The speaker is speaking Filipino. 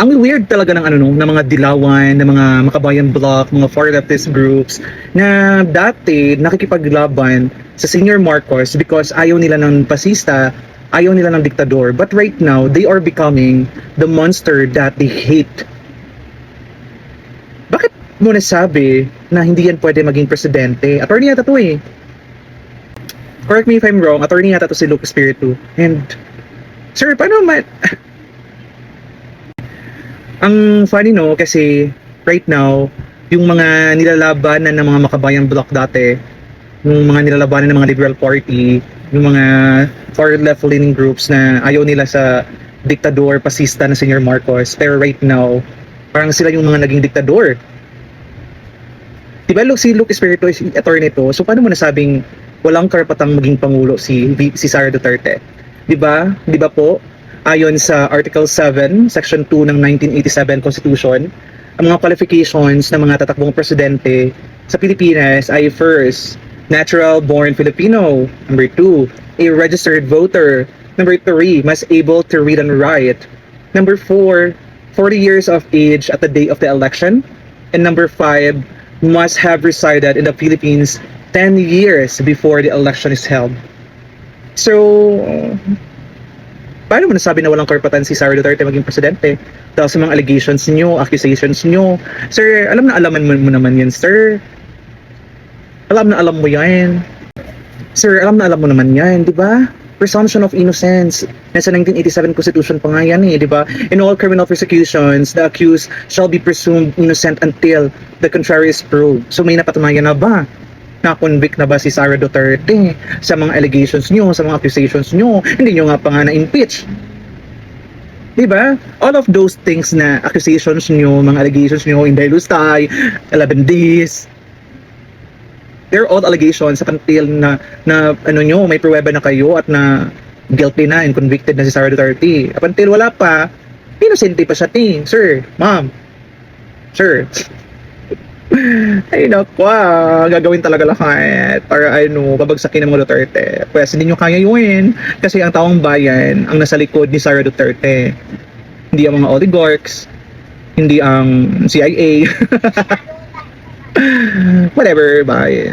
Ang weird talaga ng ano no, ng mga dilawan, ng mga makabayan bloc, mga far leftist groups na dati nakikipaglaban sa Senior Marcos because ayaw nila ng pasista, ayaw nila ng diktador. But right now, they are becoming the monster that they hate. Bakit mo nasabi na hindi yan pwede maging presidente? Attorney yata to eh. Correct me if I'm wrong, attorney yata to si Luke Espiritu. And, sir, paano man... Ang funny no, kasi right now, yung mga nilalabanan ng mga makabayang bloc dati, yung mga nilalabanan ng mga Liberal Party, yung mga far left-leaning groups na ayaw nila sa diktador, pasista na Senior Marcos, pero right now, parang sila yung mga naging diktador. Diba si Luke Espiritu is attorney to, so paano mo nasabing walang karapatang maging pangulo si Sara Duterte? Diba? Diba po? Ayon sa Article 7, Section 2 ng 1987 Constitution, ang mga qualifications ng mga tatakbong presidente sa Pilipinas ay first, natural-born Filipino. Number 2, a registered voter. Number 3, must able to read and write. Number 4, 40 years of age at the day of the election. And number 5, must have resided in the Philippines 10 years before the election is held. So, paano mo nasabi na walang karapatan si Sara Duterte maging presidente? Dahil sa mga allegations niyo, accusations niyo. Sir, alam na alaman mo naman yan, sir. Alam na alam mo yan. Sir, alam na alam mo naman yan, di ba? Presumption of innocence. Nasa 1987 Constitution pa nga yan eh, di ba? In all criminal prosecutions, the accused shall be presumed innocent until the contrary is proved. So may napatunayan na ba? Na-convict na ba si Sara Duterte sa mga allegations nyo, sa mga accusations nyo? Hindi nyo nga pa nga na-impeach. Diba? All of those things na accusations nyo, mga allegations nyo, Inday Lustay, 11 days, they're all allegations up until na ano nyo, may pruweba na kayo at na guilty na and convicted na si Sara Duterte. Up until wala pa, innocente pa siya, sir, ma'am, sir. Ay naku, gagawin talaga lahat para babagsakin ng mga Duterte. Pwes hindi nyo kaya yun kasi ang taong bayan ang nasa likod ni Sara Duterte, hindi ang mga oligarchs, hindi ang CIA. Whatever, bye.